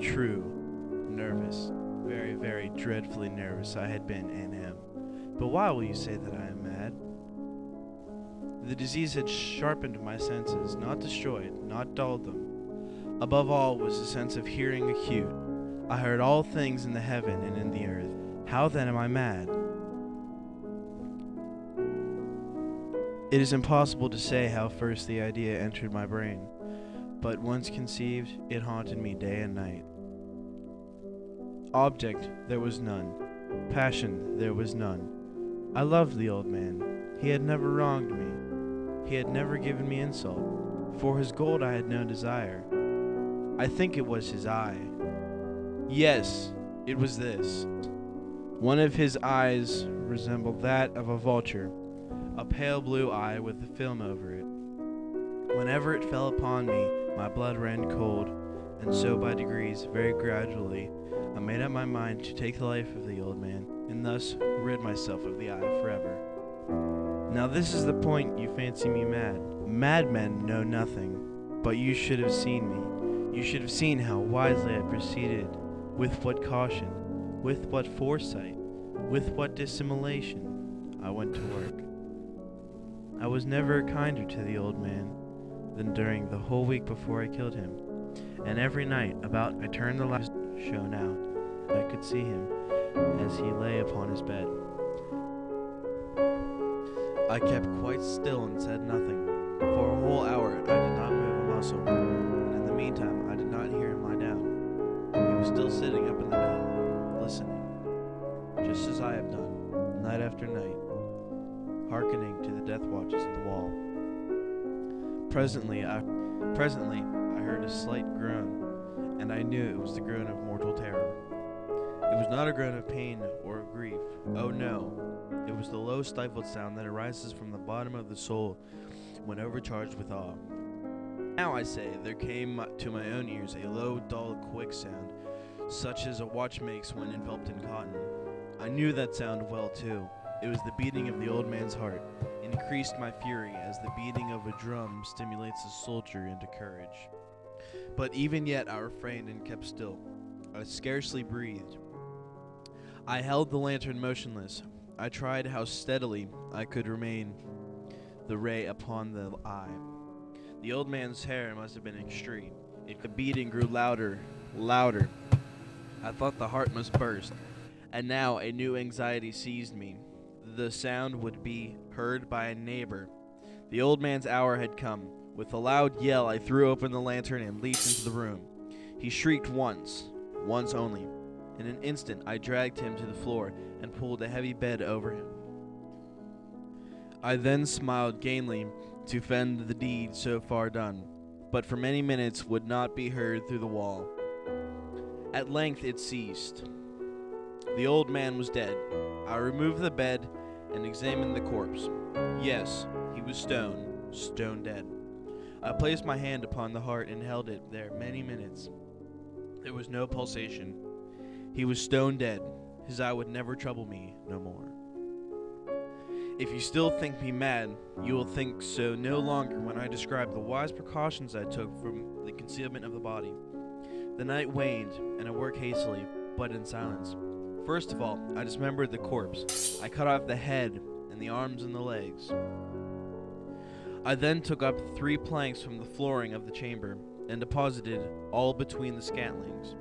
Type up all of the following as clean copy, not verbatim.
True, nervous, very, very dreadfully nervous I had been and am. But why will you say that I am mad? The disease had sharpened my senses, not destroyed, not dulled them. Above all was a sense of hearing acute. I heard all things in the heaven and in the earth. How then am I mad? It is impossible to say how first the idea entered my brain, but once conceived, it haunted me day and night. Object there was none. Passion there was none. I loved the old man. He had never wronged me. He had never given me insult. For his gold I had no desire. I think it was his eye. Yes, it was this. One of his eyes resembled that of a vulture, a pale blue eye with a film over it. Whenever it fell upon me, my blood ran cold, and so by degrees, very gradually, I made up my mind to take the life of the old man, and thus rid myself of the eye forever. Now this is the point you fancy me mad. Madmen know nothing, but you should have seen me. You should have seen how wisely I proceeded, with what caution, with what foresight, with what dissimulation I went to work. I was never kinder to the old man than during the whole week before I killed him, and every night about I turned the light shone out, I could see him as he lay upon his bed. I kept quite still and said nothing. For a whole hour I did not move a muscle, and in the meantime I did not hear him lie down. He was still sitting up in the bed, listening, just as I have done, night after night, hearkening to the death watches in the wall. Presently I heard a slight groan, and I knew it was the groan of mortal terror. It was not a groan of pain or of grief. Oh no, it was the low stifled sound that arises from the bottom of the soul when overcharged with awe. Now I say, there came to my own ears a low, dull, quick sound, such as a watch makes when enveloped in cotton. I knew that sound well too. It was the beating of the old man's heart, increased my fury as the beating of a drum stimulates a soldier into courage. But even yet I refrained and kept still. I scarcely breathed. I held the lantern motionless. I tried how steadily I could remain the ray upon the eye. The old man's hair must have been extreme. The beating grew louder, louder. I thought the heart must burst. And now a new anxiety seized me. The sound would be heard by a neighbor. The old man's hour had come. With a loud yell, I threw open the lantern and leaped into the room. He shrieked once only. In an instant, I dragged him to the floor and pulled a heavy bed over him. I then smiled gaily to fend the deed so far done, but for many minutes would not be heard through the wall. At length it ceased. The old man was dead. I removed the bed and examined the corpse. Yes, he was stone dead. I placed my hand upon the heart and held it there many minutes. There was no pulsation. He was stone dead. His eye would never trouble me no more. If you still think me mad, you will think so no longer when I describe the wise precautions I took from the concealment of the body. The night waned, and I worked hastily, but in silence. First of all, I dismembered the corpse. I cut off the head and the arms and the legs. I then took up 3 planks from the flooring of the chamber and deposited all between the scantlings.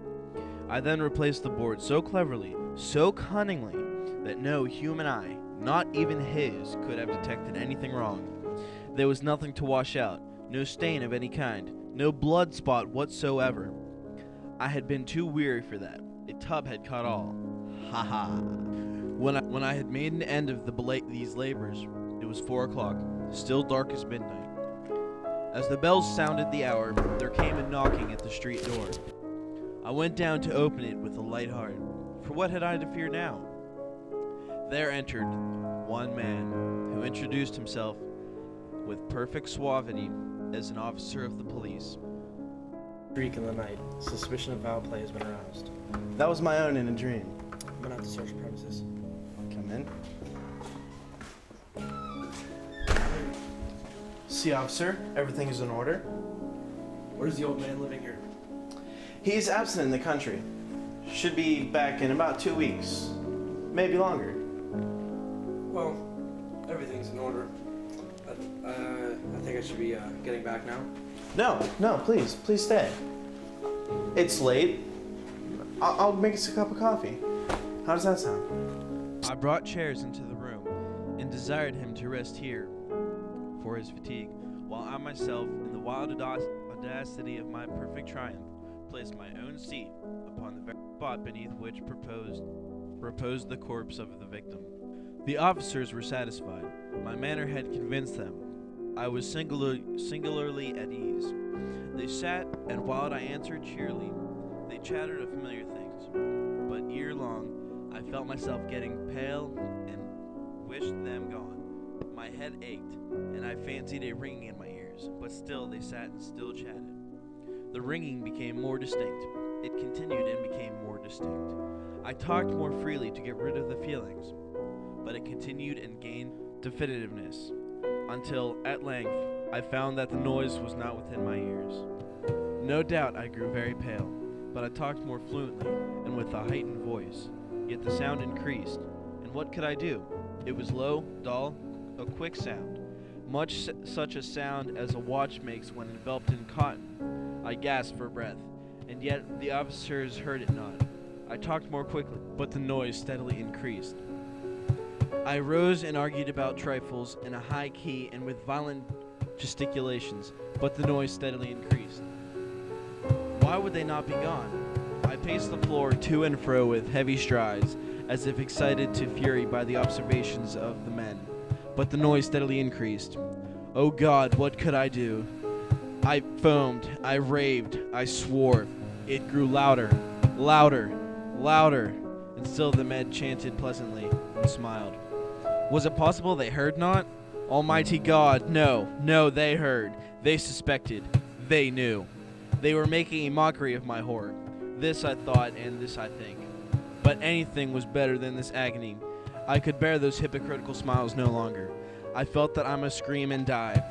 I then replaced the board so cleverly, so cunningly, that no human eye, not even his, could have detected anything wrong. There was nothing to wash out, no stain of any kind, no blood spot whatsoever. I had been too weary for that. A tub had caught all. Ha ha. When I had made an end of these labors, it was 4 o'clock, still dark as midnight. As the bells sounded the hour, there came a knocking at the street door. I went down to open it with a light heart, for what had I to fear now? There entered one man, who introduced himself with perfect suavity as an officer of the police. Shriek in the night. Suspicion of foul play has been aroused. That was my own in a dream. I'm gonna have to search the premises. Come in. See, officer, everything is in order. Where's the old man living here? He's absent in the country. Should be back in about 2 weeks. Maybe longer. Well, everything's in order. I think I should be getting back now. No, please stay. It's late. I'll make us a cup of coffee. How does that sound? I brought chairs into the room and desired him to rest here for his fatigue, while I myself, in the wild audacity of my perfect triumph, placed my own seat upon the very spot beneath which reposed the corpse of the victim. The officers were satisfied. My manner had convinced them. I was singularly at ease. They sat, and while I answered cheerily, they chattered of familiar things. But ere long, I felt myself getting pale and wished them gone. My head ached, and I fancied a ringing in my ears, but still they sat and still chatted. The ringing became more distinct. It continued and became more distinct. I talked more freely to get rid of the feelings, but it continued and gained definitiveness, until, at length, I found that the noise was not within my ears. No doubt I grew very pale, but I talked more fluently and with a heightened voice, yet the sound increased, and what could I do? It was low, dull, a quick sound, much such a sound as a watch makes when enveloped in cotton. I gasped for breath, and yet the officers heard it not. I talked more quickly, but the noise steadily increased. I rose and argued about trifles in a high key and with violent gesticulations, but the noise steadily increased. Why would they not be gone? I paced the floor to and fro with heavy strides, as if excited to fury by the observations of the men, but the noise steadily increased. Oh God, what could I do? I foamed, I raved, I swore. It grew louder, louder, louder, and still the men chanted pleasantly and smiled. Was it possible they heard not? Almighty God, no, they heard, they suspected, they knew. They were making a mockery of my horror. This I thought, and this I think. But anything was better than this agony. I could bear those hypocritical smiles no longer. I felt that I must scream and die.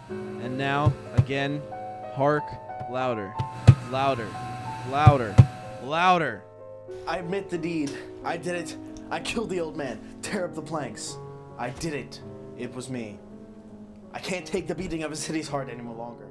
And now, again, hark, louder, louder, louder, louder. I admit the deed. I did it. I killed the old man. Tear up the planks. I did it. It was me. I can't take the beating of a city's heart any more longer.